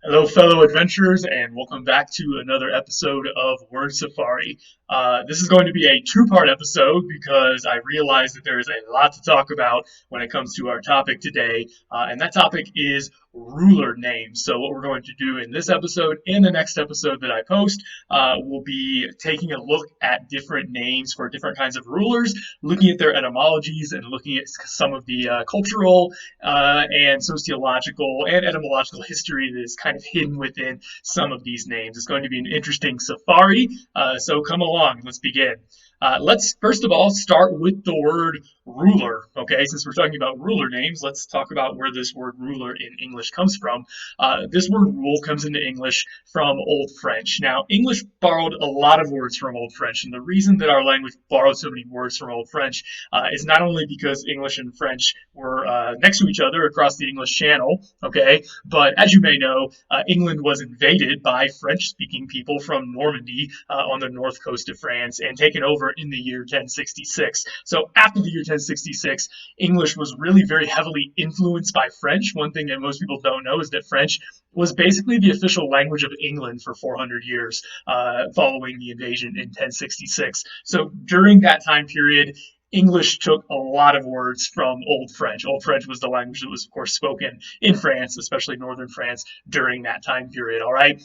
Hello, fellow adventurers, and welcome back to another episode of Word Safari. This is going to be a two-part episode because I realize that there is a lot to talk about when it comes to our topic today, and that topic is ruler names. So, what we're going to do in this episode and the next episode that I post will be taking a look at different names for different kinds of rulers, looking at their etymologies, and looking at some of the cultural and sociological and etymological history that is kind of hidden within some of these names. It's going to be an interesting safari, so come along. Let's begin. Let's first of all start with the word ruler. Okay, since we're talking about ruler names, let's talk about where this word ruler in English comes from. This word rule comes into English from Old French. Now, English borrowed a lot of words from Old French, and the reason that our language borrowed so many words from Old French is not only because English and French were next to each other across the English Channel, okay, but as you may know, England was invaded by French-speaking people from Normandy on the north coast of France and taken over in the year 1066. So after the year 1066, English was really very heavily influenced by French. One thing that most people don't know is that French was basically the official language of England for 400 years following the invasion in 1066. So during that time period, English took a lot of words from Old French. Old French was the language that was, of course, spoken in France, especially northern France, during that time period. All right.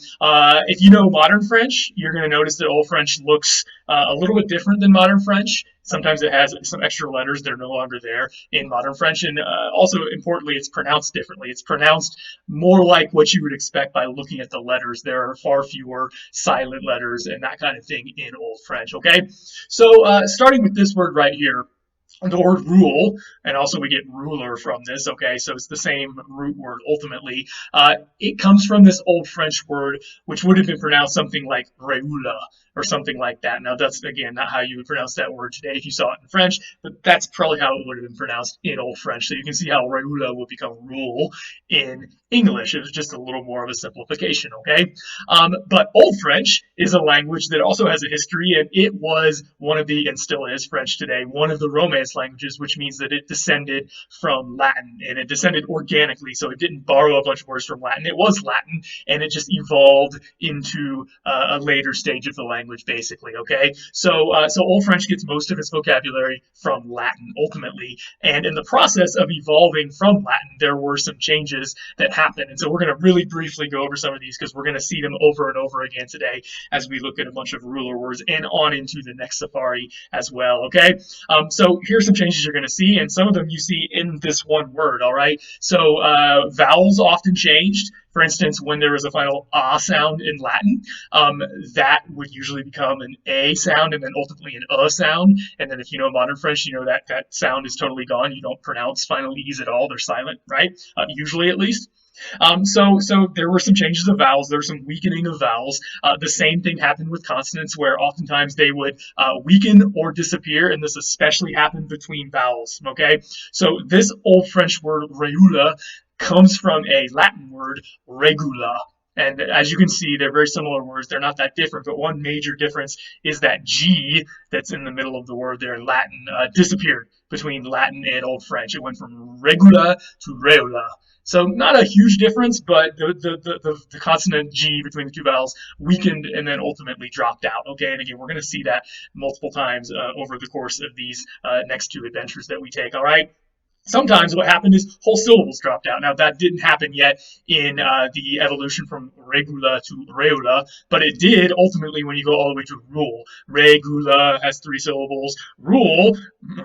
If you know modern French, you're going to notice that Old French looks a little bit different than modern French. Sometimes it has some extra letters that are no longer there in modern French. And also, importantly, it's pronounced differently. It's pronounced more like what you would expect by looking at the letters. There are far fewer silent letters and that kind of thing in Old French, okay? So starting with this word right here, the word rule, and also we get ruler from this, okay, so it's the same root word ultimately. It comes from this Old French word, which would have been pronounced something like reula or something like that. Now, that's, again, not how you would pronounce that word today if you saw it in French, but that's probably how it would have been pronounced in Old French. So you can see how reula will become rule in English. It was just a little more of a simplification, okay? But Old French is a language that also has a history, and it was one of the, and still is French today, one of the Romance languages, which means that it descended from Latin, and it descended organically, so it didn't borrow a bunch of words from Latin. It was Latin, and it just evolved into a later stage of the language, basically, okay? So Old French gets most of its vocabulary from Latin, ultimately, and in the process of evolving from Latin, there were some changes that happened, and so we're going to really briefly go over some of these because we're going to see them over and over again today as we look at a bunch of ruler words and on into the next safari as well, okay? So here's some changes you're going to see, and some of them you see in this one word, all right? So vowels often changed. For instance, when there was a final ah sound in Latin, that would usually become an a sound and then ultimately an sound. And then if you know modern French, you know that that sound is totally gone. You don't pronounce final e's at all. They're silent, right? Usually at least. So there were some changes of vowels. There was some weakening of vowels. The same thing happened with consonants, where oftentimes they would weaken or disappear, and this especially happened between vowels. Okay, so this Old French word reula comes from a Latin word regula. And as you can see, they're very similar words. They're not that different, but one major difference is that G that's in the middle of the word there in Latin disappeared between Latin and Old French. It went from regula to reula. So not a huge difference, but the consonant G between the two vowels weakened and then ultimately dropped out. Okay, and again, we're going to see that multiple times over the course of these next two adventures that we take. All right. Sometimes what happened is whole syllables dropped out. Now, that didn't happen yet in the evolution from regula to reula, but it did ultimately when you go all the way to rule. Regula has 3 syllables. Rule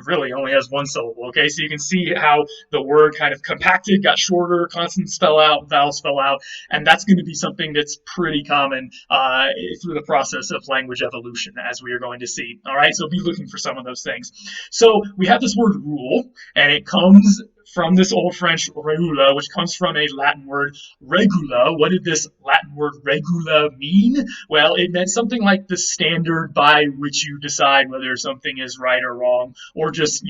really only has 1 syllable, okay? So you can see how the word kind of compacted, got shorter, consonants fell out, vowels fell out, and that's going to be something that's pretty common through the process of language evolution, as we are going to see. All right, so be looking for some of those things. So we have this word rule, and it comes from this Old French regula, which comes from a Latin word regula. What did this Latin word regula mean? Well, it meant something like the standard by which you decide whether something is right or wrong, or just,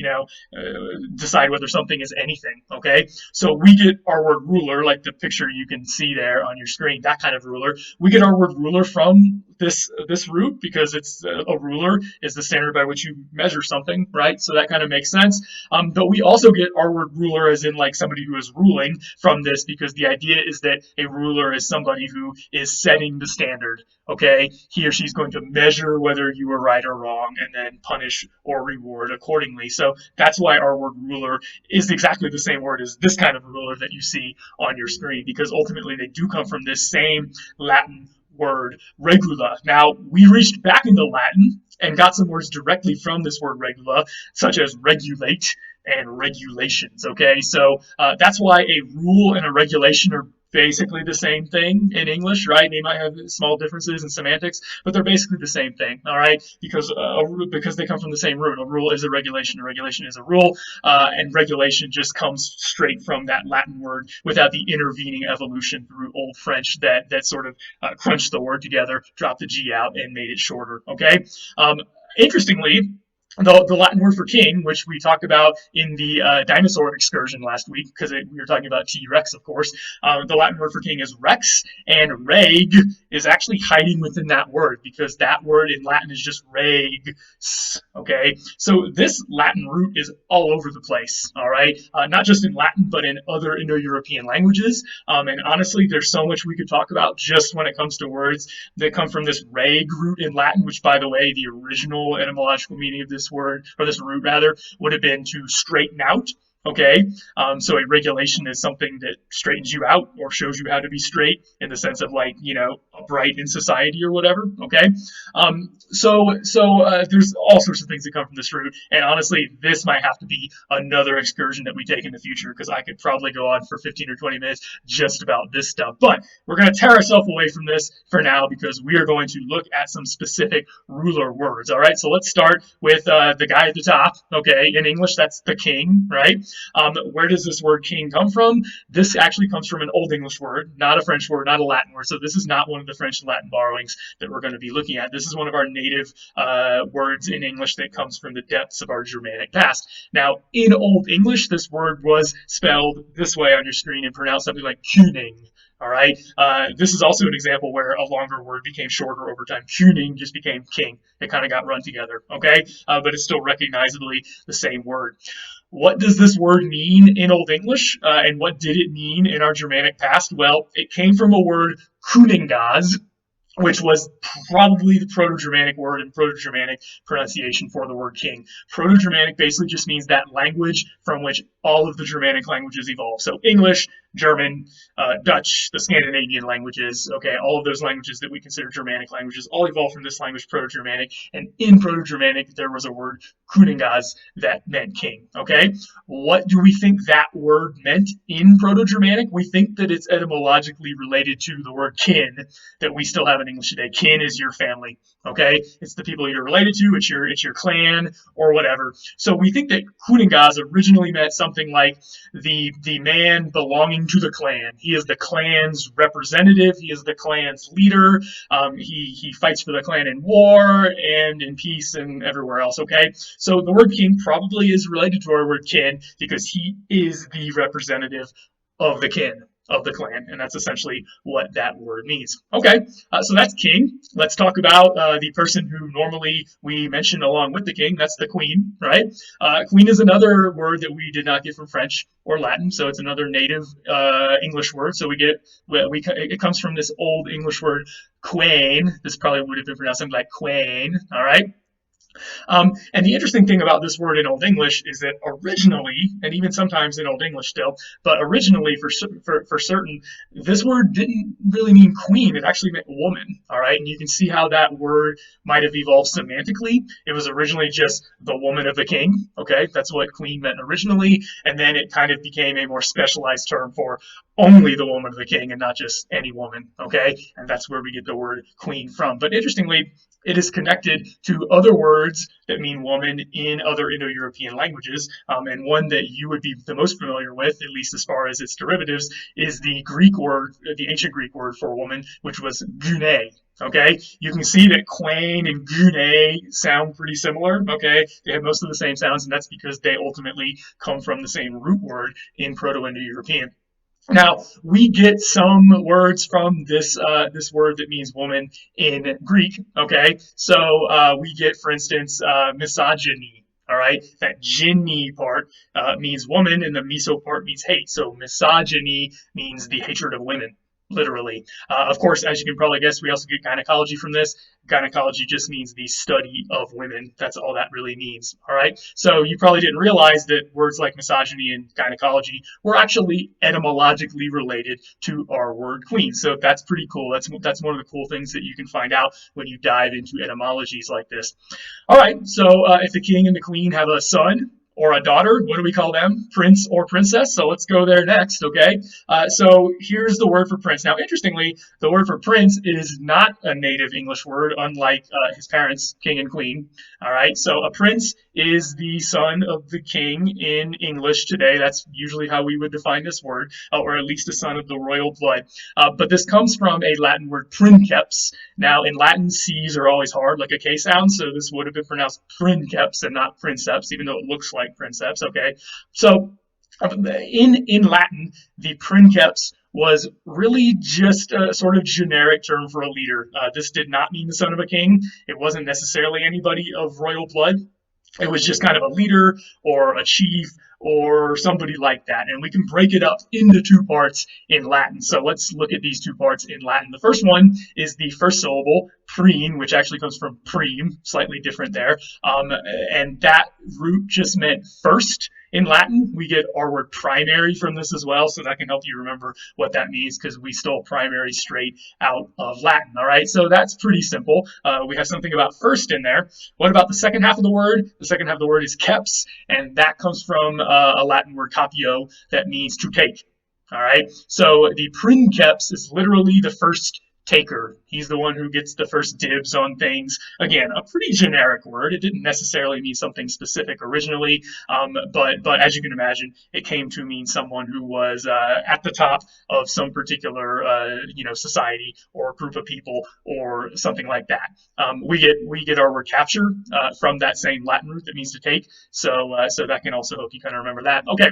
decide whether something is anything, okay? So we get our word ruler, like the picture you can see there on your screen, that kind of ruler. We get our word ruler from this root because it's a ruler is the standard by which you measure something, right? So that kind of makes sense. But we also get our word ruler as in like somebody who is ruling from this because the idea is that a ruler is somebody who is setting the standard. Okay, he or she's going to measure whether you were right or wrong and then punish or reward accordingly. So that's why our word ruler is exactly the same word as this kind of ruler that you see on your screen, because ultimately they do come from this same Latin word regula. Now, we reached back into Latin and got some words directly from this word regula, such as regulate and regulations. Okay, so that's why a rule and a regulation are basically the same thing in English, right? They might have small differences in semantics, but they're basically the same thing, all right? Because they come from the same root. A rule is a regulation is a rule, and regulation just comes straight from that Latin word without the intervening evolution through Old French that sort of crunched the word together, dropped the G out, and made it shorter, okay? Interestingly, the Latin word for king, which we talked about in the dinosaur excursion last week, because we were talking about T-Rex, of course. The Latin word for king is rex, and reg is actually hiding within that word because that word in Latin is just regs. Okay, so this Latin root is all over the place. All right, not just in Latin, but in other Indo-European languages. And honestly, there's so much we could talk about just when it comes to words that come from this reg root in Latin, which, by the way, the original etymological meaning of this word, or this root rather, would have been to straighten out. Okay, so a regulation is something that straightens you out or shows you how to be straight in the sense of like, upright in society or whatever. Okay, so there's all sorts of things that come from this root, and honestly, this might have to be another excursion that we take in the future because I could probably go on for 15 or 20 minutes just about this stuff. But we're going to tear ourselves away from this for now because we are going to look at some specific ruler words. All right, so let's start with the guy at the top. Okay, in English, that's the king, right? Where does this word king come from? This actually comes from an Old English word, not a French word, not a Latin word. So this is not one of the French and Latin borrowings that we're going to be looking at. This is one of our native words in English that comes from the depths of our Germanic past. Now, in Old English, this word was spelled this way on your screen and pronounced something like Kuning. All right. This is also an example where a longer word became shorter over time. Kuning just became king. It kind of got run together. Okay. But it's still recognizably the same word. What does this word mean in Old English? And what did it mean in our Germanic past? Well, it came from a word Kuningaz, which was probably the Proto-Germanic word and Proto-Germanic pronunciation for the word king. Proto-Germanic basically just means that language from which all of the Germanic languages evolved. So English, German, Dutch, the Scandinavian languages, okay, all of those languages that we consider Germanic languages all evolved from this language, Proto-Germanic, and in Proto-Germanic there was a word, Kuningaz, that meant king, okay? What do we think that word meant in Proto-Germanic? We think that it's etymologically related to the word kin that we still have in English today. Kin is your family, okay? It's the people you're related to, it's your clan, or whatever. So we think that Kuningaz originally meant something like the man belonging to the clan. He is the clan's representative. He is the clan's leader. He fights for the clan in war and in peace and everywhere else, okay? So the word king probably is related to our word kin because he is the representative of the kin, of the clan, and that's essentially what that word means. Okay, so that's king. Let's talk about the person who normally we mention along with the king. That's the queen, right? Queen is another word that we did not get from French or Latin, so it's another native English word. So it comes from this Old English word queen. This probably would have been pronounced something like queen, all right? And the interesting thing about this word in Old English is that originally, and even sometimes in Old English still, but originally for certain, this word didn't really mean queen. It actually meant woman, all right? And you can see how that word might have evolved semantically. It was originally just the woman of the king, okay? That's what queen meant originally. And then it kind of became a more specialized term for only the woman of the king and not just any woman, okay? And that's where we get the word queen from. But interestingly, it is connected to other words that mean woman in other Indo-European languages. And one that you would be the most familiar with, at least as far as its derivatives, is the Greek word, the ancient Greek word for woman, which was gune. Okay, you can see that quain and gune sound pretty similar. Okay, they have most of the same sounds, and that's because they ultimately come from the same root word in Proto-Indo-European. Now we get some words from this word that means woman in Greek. Okay, so we get, for instance, misogyny. All right, that ginny part means woman, and the miso part means hate. So misogyny means the hatred of women, literally. Of course, as you can probably guess, we also get gynecology from this. Gynecology just means the study of women. That's all that really means. All right. So you probably didn't realize that words like misogyny and gynecology were actually etymologically related to our word queen. So that's pretty cool. That's one of the cool things that you can find out when you dive into etymologies like this. All right. So if the king and the queen have a son or a daughter, what do we call them? Prince or princess. So let's go there next. Okay. So here's the word for prince. Now, interestingly, the word for prince is not a native English word, unlike his parents, king and queen. All right. So a prince is the son of the king in English today. That's usually how we would define this word, or at least a son of the royal blood. But this comes from a Latin word princeps. Now, in Latin, C's are always hard, like a K sound, so this would have been pronounced princeps and not princeps, even though it looks like princeps, okay? So, in Latin, the princeps was really just a sort of generic term for a leader. This did not mean the son of a king. It wasn't necessarily anybody of royal blood. It was just kind of a leader or a chief or somebody like that. And we can break it up into two parts in Latin. So let's look at these two parts in Latin. The first one is the first syllable, preen, which actually comes from prim, slightly different there. And that root just meant first. In Latin, we get our word primary from this as well, so that can help you remember what that means because we stole primary straight out of Latin. All right, so that's pretty simple. We have something about first in there. What about the second half of the word? The second half of the word is keps, and that comes from a Latin word capio that means to take. All right, so the princeps is literally the first taker. He's the one who gets the first dibs on things. Again, a pretty generic word. It didn't necessarily mean something specific originally, but as you can imagine, it came to mean someone who was at the top of some particular society or group of people or something like that. We get our word capture from that same Latin root that means to take. So that can also help you kind of remember that. Okay.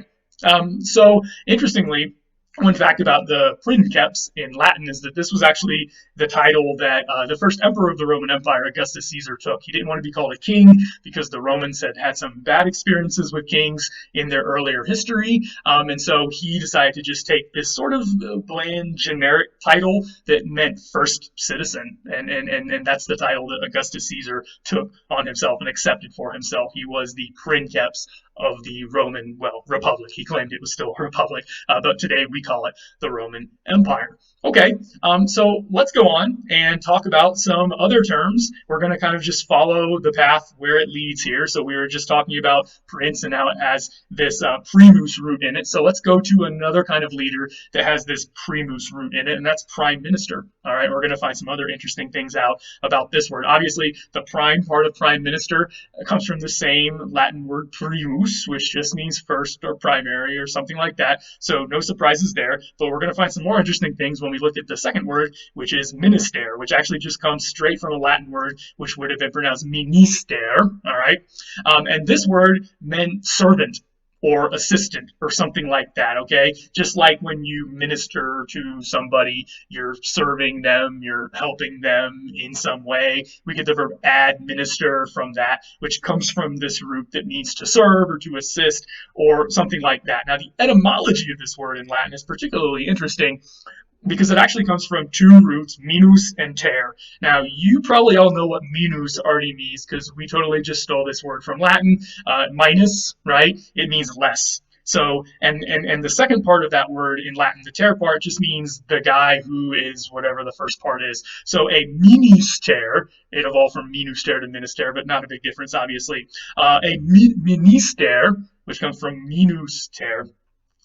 So interestingly, one fact about the princeps in Latin is that this was actually the title that the first emperor of the Roman Empire, Augustus Caesar, took. He didn't want to be called a king because the Romans had had some bad experiences with kings in their earlier history. And so he decided to just take this sort of bland, generic title that meant first citizen. And that's the title that Augustus Caesar took on himself and accepted for himself. He was the princeps of the Roman, republic. He claimed it was still a republic, but today we call it the Roman Empire. Okay, so let's go on and talk about some other terms. We're going to kind of just follow the path where it leads here. So we were just talking about prince and now it has this primus root in it. So let's go to another kind of leader that has this primus root in it, and that's prime minister. All right, we're going to find some other interesting things out about this word. Obviously, the prime part of prime minister comes from the same Latin word primus, which just means first or primary or something like that. So no surprises there, but we're going to find some more interesting things when we look at the second word, which is minister, which actually just comes straight from a Latin word, which would have been pronounced minister. All right. And this word meant servant or assistant or something like that, okay? Just like when you minister to somebody, you're serving them, you're helping them in some way. We get the verb administer from that, which comes from this root that means to serve or to assist or something like that. Now, the etymology of this word in Latin is particularly interesting because it actually comes from two roots, minus and ter. Now, you probably all know what minus already means because we totally just stole this word from Latin. Minus, right? It means less. So, and the second part of that word in Latin, the ter part, just means the guy who is whatever the first part is. So a minister, it evolved from minuster to minister, but not a big difference, obviously. A minister, which comes from minuster,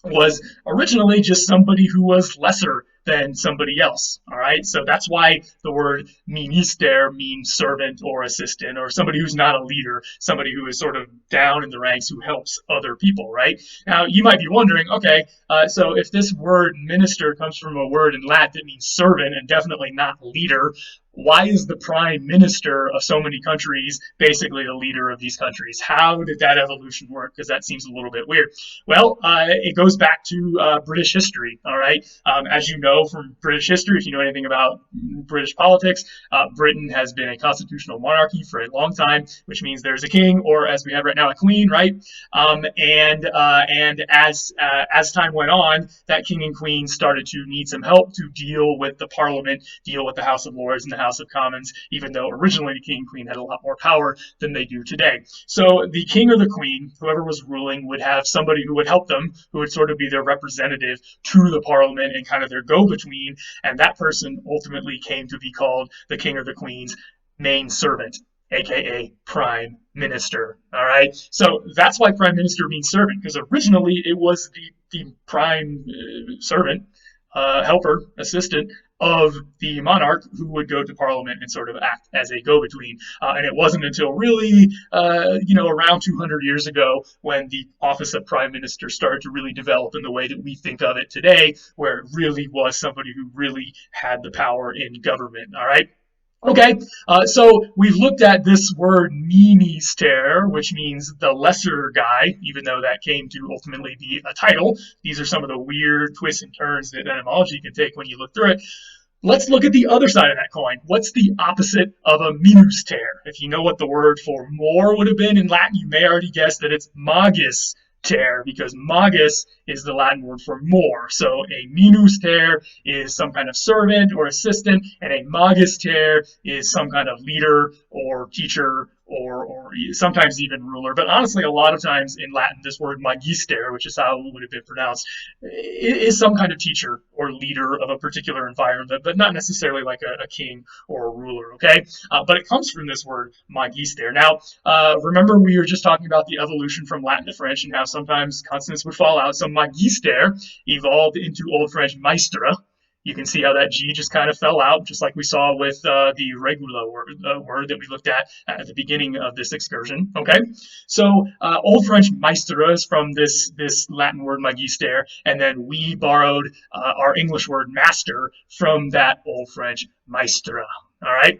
was originally just somebody who was lesser than somebody else. All right. So that's why the word minister means servant or assistant or somebody who's not a leader, somebody who is sort of down in the ranks who helps other people. Right. Now, you might be wondering, okay, so if this word minister comes from a word in Latin that means servant and definitely not leader, why is the prime minister of so many countries basically the leader of these countries? How did that evolution work? Because that seems a little bit weird. Well, it goes back to British history. All right, as you know from British history, if you know anything about British politics, Britain has been a constitutional monarchy for a long time, which means there's a king, or as we have right now, a queen, right? And as time went on, that king and queen started to need some help to deal with the Parliament, deal with the House of Lords and the House of Commons, even though originally the king and queen had a lot more power than they do today. So the king or the queen, whoever was ruling, would have somebody who would help them, who would sort of be their representative to the Parliament and kind of their go-between, and that person ultimately came to be called the king or the queen's main servant, aka prime minister. All right, so that's why prime minister means servant, because originally it was the prime servant, helper, assistant of the monarch, who would go to Parliament and sort of act as a go-between. And it wasn't until really, around 200 years ago when the office of Prime Minister started to really develop in the way that we think of it today, where it really was somebody who really had the power in government. All right. Okay, so we've looked at this word minister, which means the lesser guy, even though that came to ultimately be a title. These are some of the weird twists and turns that etymology can take when you look through it. Let's look at the other side of that coin. What's the opposite of a minuster? If you know what the word for more would have been in Latin, you may already guess that it's magister, because magus is the Latin word for more. So a minuster is some kind of servant or assistant, and a magister is some kind of leader or teacher or sometimes even ruler. But honestly, a lot of times in Latin, this word magister, which is how it would have been pronounced, is some kind of teacher or leader of a particular environment, but not necessarily like a king or a ruler, okay? But it comes from this word magister. Now, remember we were just talking about the evolution from Latin to French and how sometimes consonants would fall out. So magister evolved into Old French maestra. You can see how that G just kind of fell out, just like we saw with the regular word that we looked at the beginning of this excursion. Okay, so Old French maestra is from this Latin word magister, and then we borrowed our English word master from that Old French maestra. All right.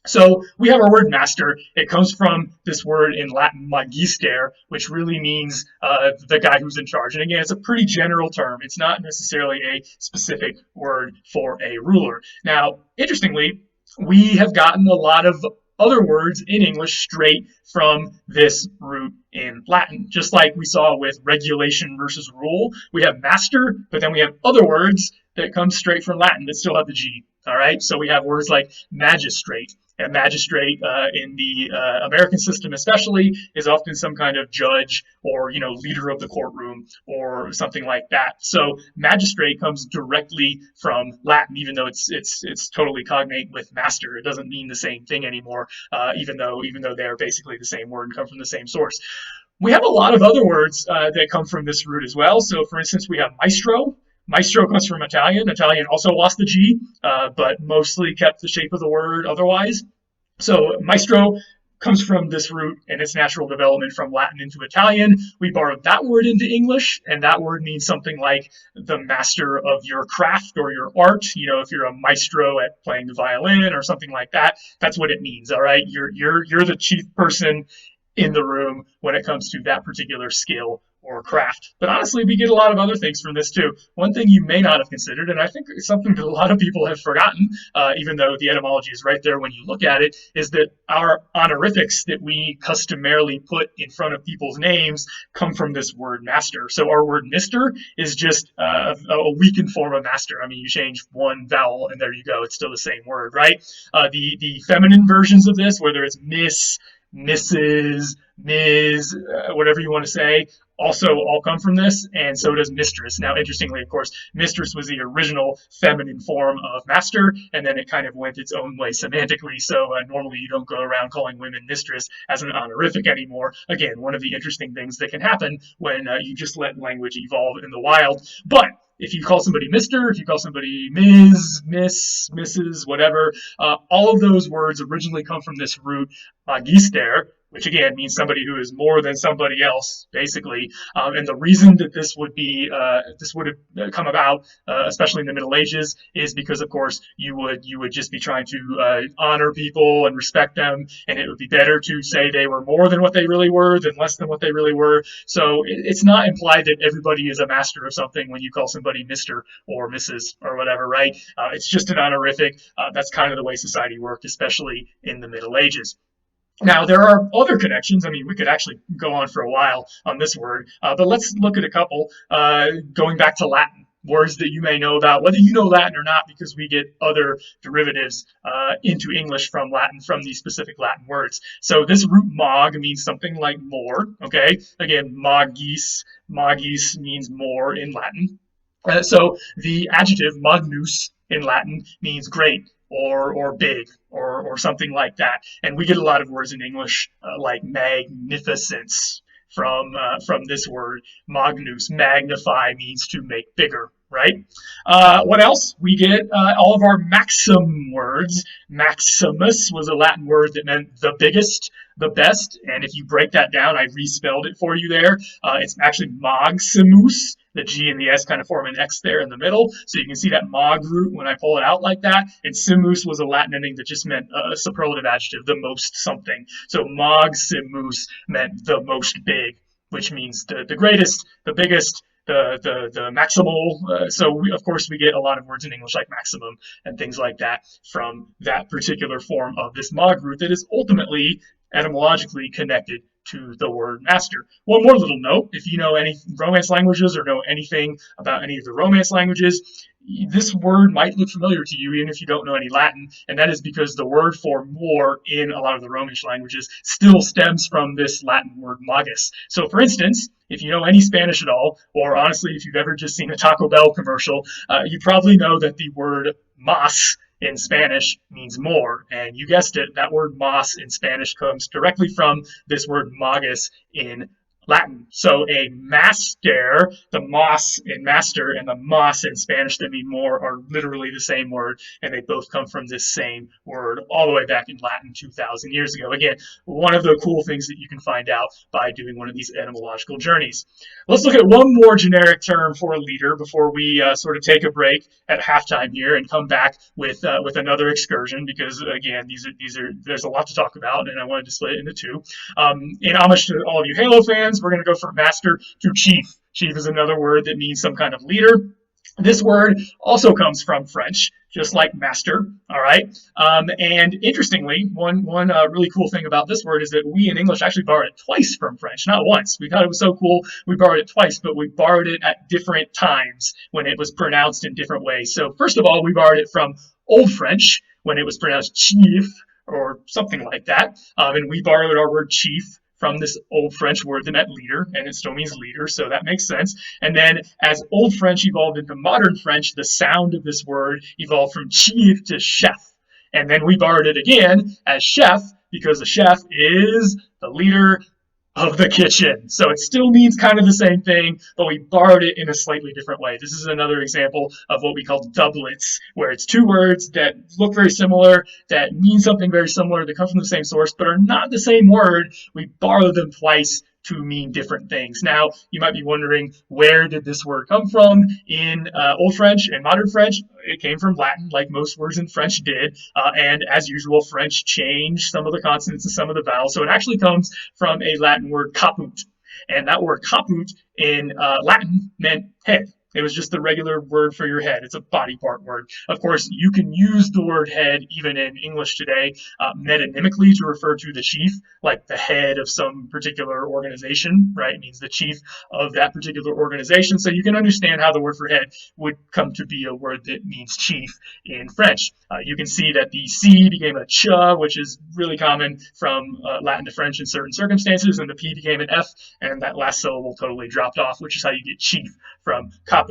So we have our word master. It comes from this word in Latin magister, which really means the guy who's in charge. And again, it's a pretty general term. It's not necessarily a specific word for a ruler. Now, interestingly, we have gotten a lot of other words in English straight from this root in Latin. Just like we saw with regulation versus rule, we have master, but then we have other words that come straight from Latin that still have the G. All right, so we have words like magistrate. And magistrate in the American system especially is often some kind of judge or, leader of the courtroom or something like that. So magistrate comes directly from Latin, even though it's totally cognate with master. It doesn't mean the same thing anymore, even though they're basically the same word and come from the same source. We have a lot of other words that come from this root as well. So for instance, we have maestro. Maestro comes from Italian. Italian also lost the G, but mostly kept the shape of the word otherwise. So maestro comes from this root and its natural development from Latin into Italian. We borrowed that word into English, and that word means something like the master of your craft or your art. If you're a maestro at playing the violin or something like that, that's what it means. All right, you're the chief person in the room when it comes to that particular skill or craft. But honestly, we get a lot of other things from this too. One thing you may not have considered, and I think it's something that a lot of people have forgotten, even though the etymology is right there when you look at it, is that our honorifics that we customarily put in front of people's names come from this word master. So our word mister is just a weakened form of master. I mean, you change one vowel and there you go. It's still the same word, right? The feminine versions of this, whether it's miss, Mrs., Ms., whatever you want to say, also all come from this, and so does mistress. Now, interestingly, of course, mistress was the original feminine form of master, and then it kind of went its own way semantically. So normally you don't go around calling women mistress as an honorific anymore. Again, one of the interesting things that can happen when you just let language evolve in the wild. But if you call somebody Mr., if you call somebody Ms., Miss, Mrs., whatever, all of those words originally come from this root magister, which again means somebody who is more than somebody else, basically. And the reason that this would have come about, especially in the Middle Ages, is because, of course, you would just be trying to honor people and respect them, and it would be better to say they were more than what they really were than less than what they really were. So it's not implied that everybody is a master of something when you call somebody Mister or Mrs. or whatever, right? It's just an honorific. That's kind of the way society worked, especially in the Middle Ages. Now, there are other connections. I mean, we could actually go on for a while on this word, but let's look at a couple going back to Latin. Words that you may know about, whether you know Latin or not, because we get other derivatives into English from Latin, from these specific Latin words. So this root mag means something like more, okay? Again, magis means more in Latin. So the adjective magnus in Latin means great or big or something like that. And we get a lot of words in English like magnificence from this word magnus. Magnify means to make bigger, right? What else? We get all of our maxim words. Maximus was a Latin word that meant the biggest, the best. And if you break that down, I respelled it for you there. It's actually maximus. The G and the S kind of form an X there in the middle. So you can see that mag root when I pull it out like that. And simus was a Latin ending that just meant a superlative adjective, the most something. So maximus meant the most big, which means the greatest, the biggest, the maximal. So of course we get a lot of words in English like maximum and things like that from that particular form of this mag root that is ultimately etymologically connected to the word master. One more little note, if you know any Romance languages or know anything about any of the Romance languages, this word might look familiar to you even if you don't know any Latin, and that is because the word for more in a lot of the Romish languages still stems from this Latin word magus. So for instance, if you know any Spanish at all, or honestly if you've ever just seen a Taco Bell commercial, you probably know that the word mas in Spanish means more. And you guessed it, that word mas in Spanish comes directly from this word magus in Latin. So a master, the mas in master and the mas in Spanish that mean more are literally the same word, and they both come from this same word all the way back in Latin 2,000 years ago. Again, one of the cool things that you can find out by doing one of these etymological journeys. Let's look at one more generic term for a leader before we sort of take a break at halftime here and come back with another excursion, because again, there's a lot to talk about, and I wanted to split it into two. In homage to all of you Halo fans, we're going to go from master to chief. Chief is another word that means some kind of leader. This word also comes from French, just like master, all right? And interestingly, one really cool thing about this word is that we in English actually borrowed it twice from French, not once. We thought it was so cool, we borrowed it twice, but we borrowed it at different times when it was pronounced in different ways. So first of all, we borrowed it from Old French when it was pronounced chief or something like that. And we borrowed our word chief from this Old French word that meant leader, and it still means leader, so that makes sense. And then as Old French evolved into modern French, the sound of this word evolved from chief to chef. And then we borrowed it again as chef, because the chef is the leader of the kitchen. So it still means kind of the same thing, but we borrowed it in a slightly different way. This is another example of what we call doublets, where it's two words that look very similar, that mean something very similar, that come from the same source, but are not the same word. We borrow them twice to mean different things. Now, you might be wondering, where did this word come from in Old French and Modern French? It came from Latin, like most words in French did. And as usual, French changed some of the consonants and some of the vowels. So it actually comes from a Latin word caput. And that word caput in Latin meant head. It was just the regular word for your head. It's a body part word. Of course, you can use the word head even in English today metonymically to refer to the chief, like the head of some particular organization, right? It means the chief of that particular organization. So you can understand how the word for head would come to be a word that means chief in French. You can see that the C became a ch, which is really common from Latin to French in certain circumstances, and the P became an F, and that last syllable totally dropped off, which is how you get chief from caput.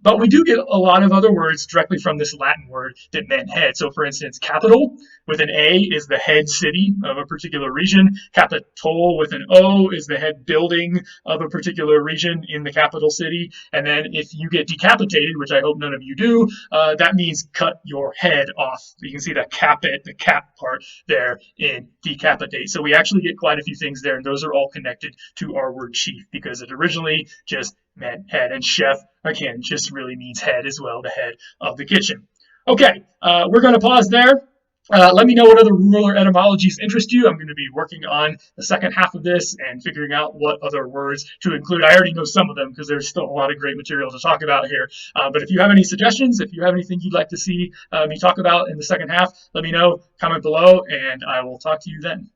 But we do get a lot of other words directly from this Latin word that meant head. So, for instance, capital with an A is the head city of a particular region. Capitol with an O is the head building of a particular region in the capital city. And then if you get decapitated, which I hope none of you do, that means cut your head off. You can see the capit, the cap part there in decapitate. So we actually get quite a few things there, and those are all connected to our word chief because it originally just meant head. And chef, again, just really means head as well, the head of the kitchen. Okay, we're going to pause there. Let me know what other ruler etymologies interest you. I'm going to be working on the second half of this and figuring out what other words to include. I already know some of them because there's still a lot of great material to talk about here. But if you have any suggestions, if you have anything you'd like to see me talk about in the second half, let me know, comment below, and I will talk to you then.